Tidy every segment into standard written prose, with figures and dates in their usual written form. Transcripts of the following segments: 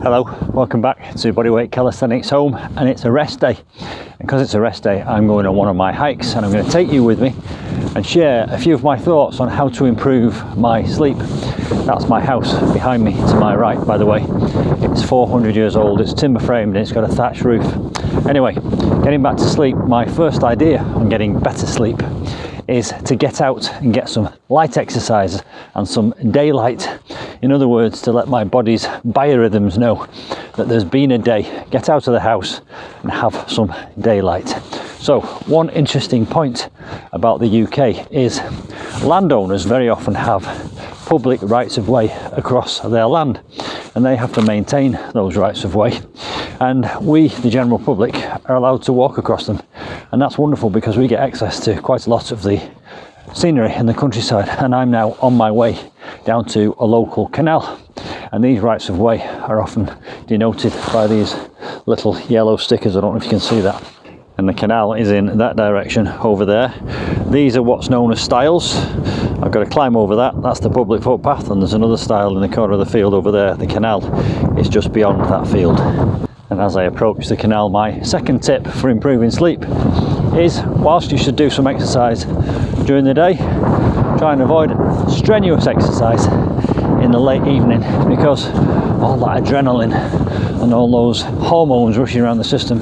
Hello, welcome back to Bodyweight Calisthenics Home, and it's a rest day. And because it's a rest day, I'm going on one of my hikes and I'm going to take you with me and share a few of my thoughts on how to improve my sleep. That's my house behind me to my right, by the way. It's 400 years old, it's timber framed and it's got a thatched roof. Anyway, getting back to sleep, my first idea on getting better sleep is to get out and get some light exercise and some daylight. In other words, to let my body's biorhythms know that there's been a day. Get out of the house and have some daylight. So one interesting point about the UK is landowners very often have public rights of way across their land, and they have to maintain those rights of way, and we, the general public, are allowed to walk across them. And that's wonderful because we get access to quite a lot of the scenery in the countryside. And I'm now on my way down to a local canal, and these rights of way are often denoted by these little yellow stickers. I don't know if you can see that. And the canal is in that direction over there. These are what's known as stiles. I've got to climb over that. That's the public footpath, and there's another stile in the corner of the field over there. The canal is just beyond that field. And as I approach the canal, my second tip for improving sleep is, whilst you should do some exercise during the day, try and avoid strenuous exercise in the late evening, because all that adrenaline and all those hormones rushing around the system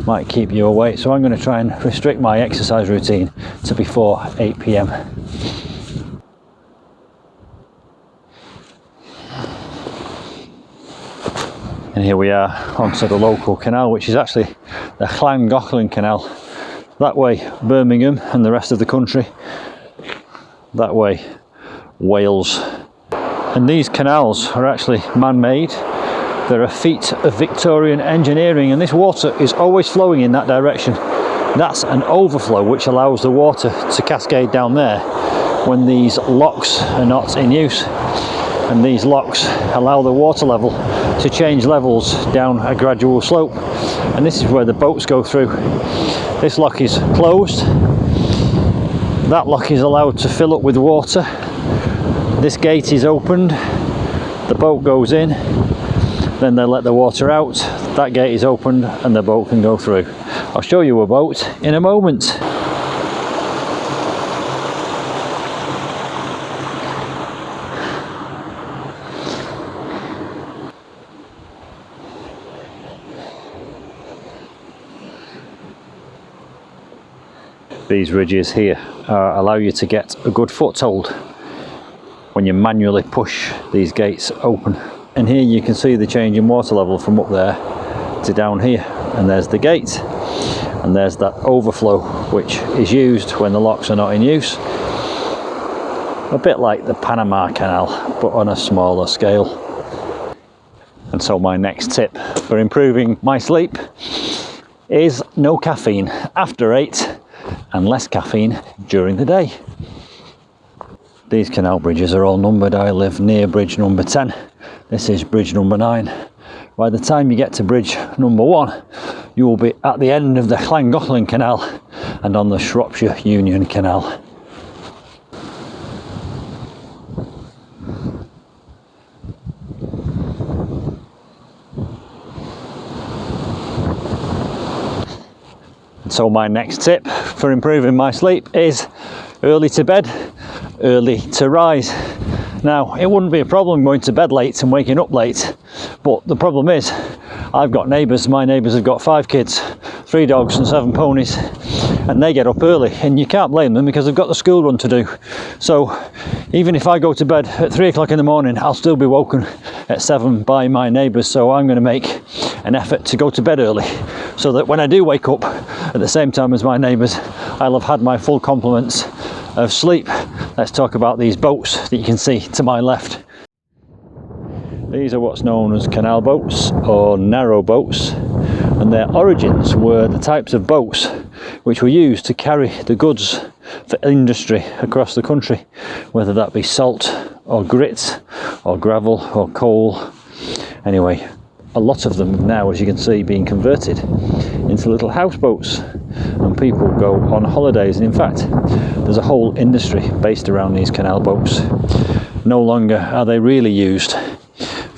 might keep you awake. So I'm going to try and restrict my exercise routine to before 8 p.m. And here we are onto the local canal, which is actually the Llangollen Canal. That way Birmingham and the rest of the country, that way Wales. And these canals are actually man-made. They're a feat of Victorian engineering, and this water is always flowing in that direction. That's an overflow which allows the water to cascade down there when these locks are not in use. And these locks allow the water level to change levels down a gradual slope. And this is where the boats go through. This lock is closed. That lock is allowed to fill up with water. This gate is opened. The boat goes in. Then they let the water out. That gate is opened and the boat can go through. I'll show you a boat in a moment. These ridges here allow you to get a good foothold when you manually push these gates open. And here you can see the change in water level from up there to down here. And there's the gate, and there's that overflow which is used when the locks are not in use. A bit like the Panama Canal, but on a smaller scale. And so my next tip for improving my sleep is no caffeine after 8 and less caffeine during the day. These canal bridges are all numbered. I live near bridge number 10. This is bridge number 9. By the time you get to bridge number 1, you will be at the end of the Llangollen Canal and on the Shropshire Union Canal. So my next tip for improving my sleep is early to bed, early to rise. Now, it wouldn't be a problem going to bed late and waking up late, but the problem is I've got neighbours. My neighbours have got 5 kids, 3 dogs and 7 ponies, and they get up early, and you can't blame them because they've got the school run to do. So even if I go to bed at 3 o'clock in the morning, I'll still be woken at 7 by my neighbours. So I'm going to make an effort to go to bed early, so that when I do wake up at the same time as my neighbours, I'll have had my full complements of sleep. Let's talk about these boats that you can see to my left. These are what's known as canal boats or narrow boats, and their origins were the types of boats which were used to carry the goods for industry across the country, whether that be salt or grit or gravel or coal. Anyway, a lot of them now, as you can see, being converted into little houseboats, and people go on holidays. And in fact, there's a whole industry based around these canal boats. No longer are they really used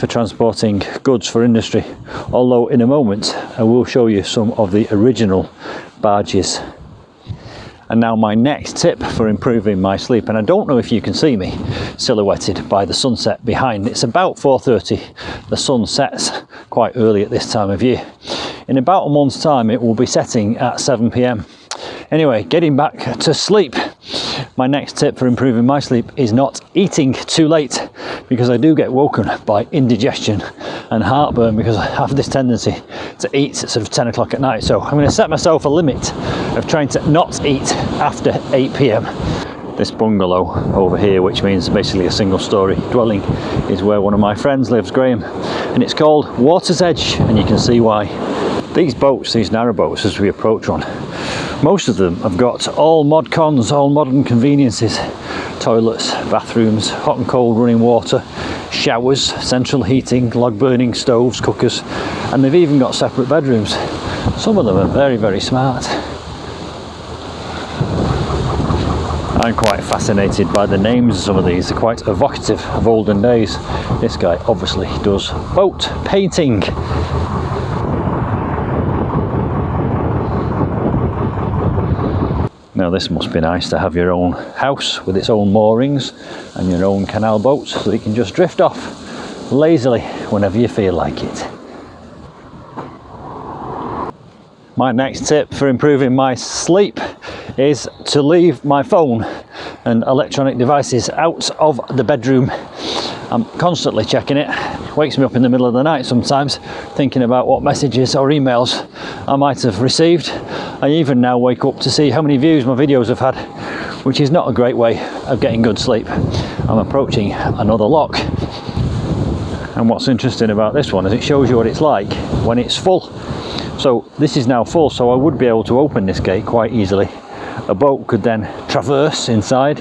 for transporting goods for industry, although in a moment I will show you some of the original barges. And now my next tip for improving my sleep, and I don't know if you can see me silhouetted by the sunset behind. It's about 4:30. The sun sets quite early at this time of year. In about a month's time it will be setting at 7 p.m. Anyway, getting back to sleep. My next tip for improving my sleep is not eating too late, because I do get woken by indigestion and heartburn because I have this tendency to eat at sort of 10 o'clock at night. So I'm going to set myself a limit of trying to not eat after 8 p.m. This bungalow over here, which means basically a single story dwelling, is where one of my friends lives, Graham, and it's called Water's Edge, and you can see why. These boats, these narrow boats as we approach one, most of them have got all mod cons, all modern conveniences: toilets, bathrooms, hot and cold running water, showers, central heating, log burning stoves, cookers, and they've even got separate bedrooms. Some of them are very, very smart. I'm quite fascinated by the names of some of these. They're quite evocative of olden days. This guy obviously does boat painting. Now this must be nice to have your own house with its own moorings and your own canal boats, so you can just drift off lazily whenever you feel like it. My next tip for improving my sleep is to leave my phone and electronic devices out of the bedroom. I'm constantly checking it. Wakes me up in the middle of the night sometimes, thinking about what messages or emails I might have received. I even now wake up to see how many views my videos have had, which is not a great way of getting good sleep. I'm approaching another lock. And what's interesting about this one is it shows you what it's like when it's full. So this is now full, so I would be able to open this gate quite easily. A boat could then traverse inside.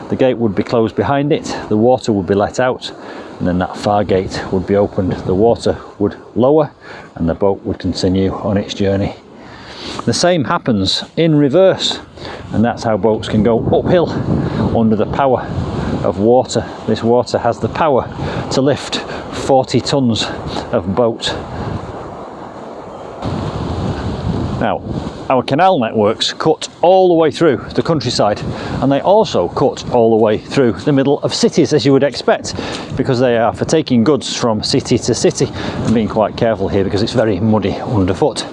The gate would be closed behind it, the water would be let out, and then that far gate would be opened. The water would lower and the boat would continue on its journey. The same happens in reverse, and that's how boats can go uphill under the power of water. This water has the power to lift 40 tons of boat. Now, our canal networks cut all the way through the countryside, and they also cut all the way through the middle of cities, as you would expect, because they are for taking goods from city to city. I'm being quite careful here because it's very muddy underfoot.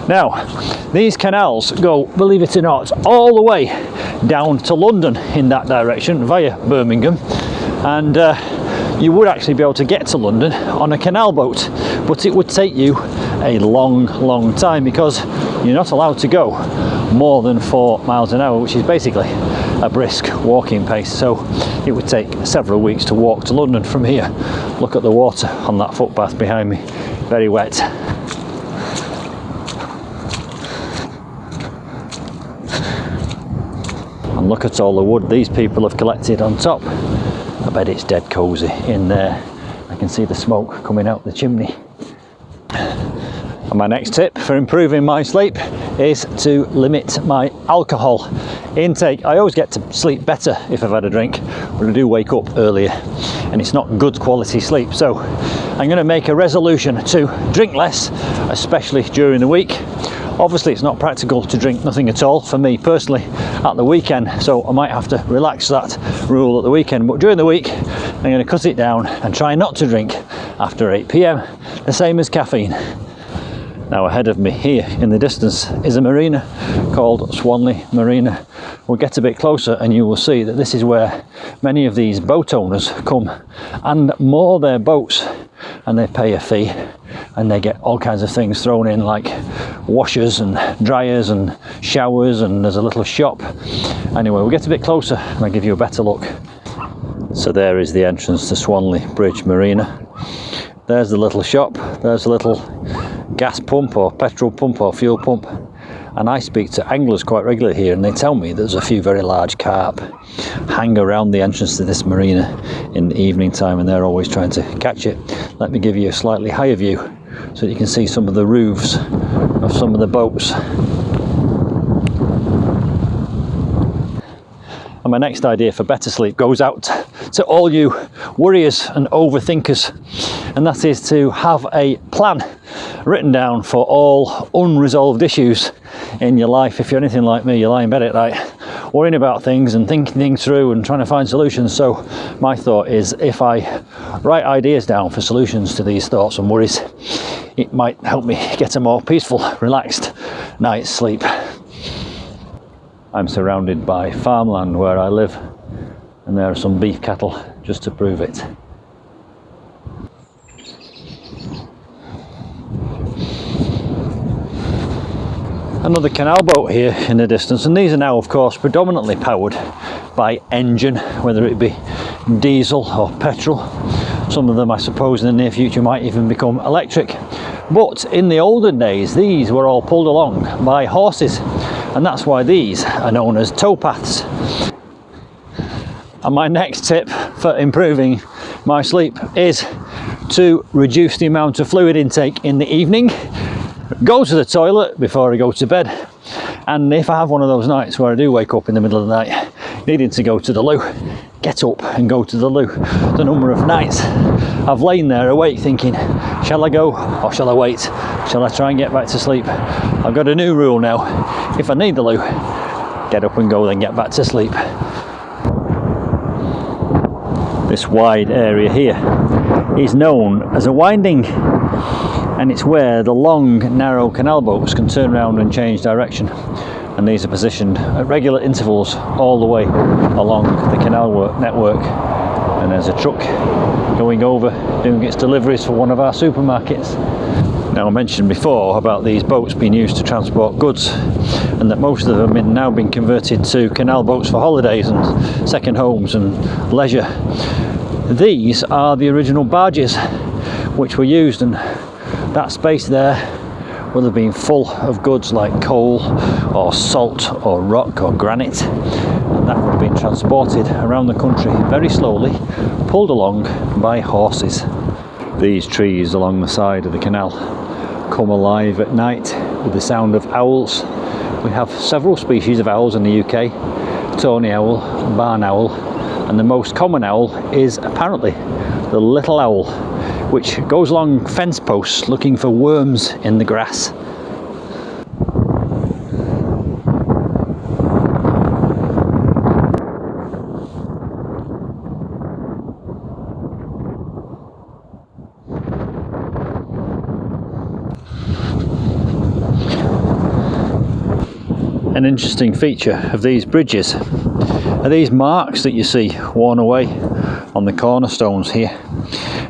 Now, these canals go, believe it or not, all the way down to London in that direction via Birmingham, and you would actually be able to get to London on a canal boat, but it would take you a long time, because you're not allowed to go more than 4 miles an hour, which is basically a brisk walking pace. So it would take several weeks to walk to London from here. Look at the water on that footpath behind me, very wet. And look at all the wood these people have collected on top. I bet it's dead cosy in there. I can see the smoke coming out the chimney. And my next tip for improving my sleep is to limit my alcohol intake. I always get to sleep better if I've had a drink, but I do wake up earlier and it's not good quality sleep. So I'm going to make a resolution to drink less, especially during the week. Obviously it's not practical to drink nothing at all for me personally at the weekend, so I might have to relax that rule at the weekend, but during the week I'm going to cut it down and try not to drink after 8 p.m, the same as caffeine. Now ahead of me here in the distance is a marina called Swanley Marina. We'll get a bit closer and you will see that this is where many of these boat owners come and moor their boats, and they pay a fee and they get all kinds of things thrown in, like washers and dryers and showers, and there's a little shop. Anyway, we'll get a bit closer and I'll give you a better look. So there is the entrance to Swanley Bridge Marina. There's the little shop, there's a little gas pump or petrol pump or fuel pump, and I speak to anglers quite regularly here and they tell me there's a few very large carp hang around the entrance to this marina in the evening time, and they're always trying to catch it. Let me give you a slightly higher view so that you can see some of the roofs of some of the boats. And my next idea for better sleep goes out to all you worriers and overthinkers, and that is to have a plan written down for all unresolved issues in your life. If you're anything like me, you lie in bed at night worrying about things and thinking things through and trying to find solutions. So my thought is, if I write ideas down for solutions to these thoughts and worries, it might help me get a more peaceful, relaxed night's sleep. I'm surrounded by farmland where I live, and there are some beef cattle just to prove it. Another canal boat here in the distance, and these are now of course predominantly powered by engine, whether it be diesel or petrol. Some of them, I suppose, in the near future might even become electric. But in the olden days, these were all pulled along by horses, and that's why these are known as towpaths. And my next tip for improving my sleep is to reduce the amount of fluid intake in the evening. Go to the toilet before I go to bed, and if I have one of those nights where I do wake up in the middle of the night needing to go to the loo, get up and go to the loo. The number of nights I've lain there awake thinking, shall I go or shall I wait? Shall I try and get back to sleep? I've got a new rule now: if I need the loo, get up and go, then get back to sleep. This wide area here is known as a winding, and it's where the long, narrow canal boats can turn around and change direction. And these are positioned at regular intervals all the way along the canal network. And there's a truck going over, doing its deliveries for one of our supermarkets. Now, I mentioned before about these boats being used to transport goods, and that most of them have now been converted to canal boats for holidays and second homes and leisure. These are the original barges which were used, and that space there will have been full of goods like coal or salt or rock or granite, and that would have been transported around the country very slowly, pulled along by horses. These trees along the side of the canal come alive at night with the sound of owls. We have several species of owls in the UK: tawny owl, barn owl, and the most common owl is apparently the little owl, which goes along fence posts looking for worms in the grass. An interesting feature of these bridges are these marks that you see worn away on the cornerstones here.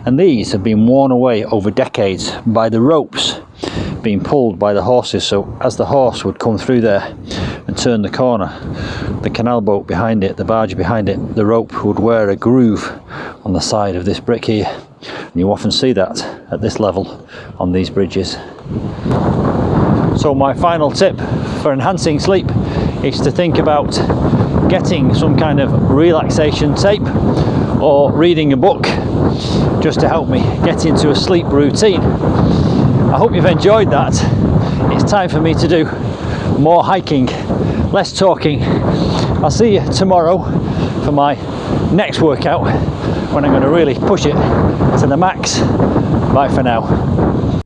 And these have been worn away over decades by the ropes being pulled by the horses. So as the horse would come through there and turn the corner, the canal boat behind it, the barge behind it, the rope would wear a groove on the side of this brick here. And you often see that at this level on these bridges. So my final tip for enhancing sleep is to think about getting some kind of relaxation tape or reading a book just to help me get into a sleep routine. I hope you've enjoyed that. It's time for me to do more hiking, less talking. I'll see you tomorrow for my next workout, when I'm going to really push it to the max. Bye for now.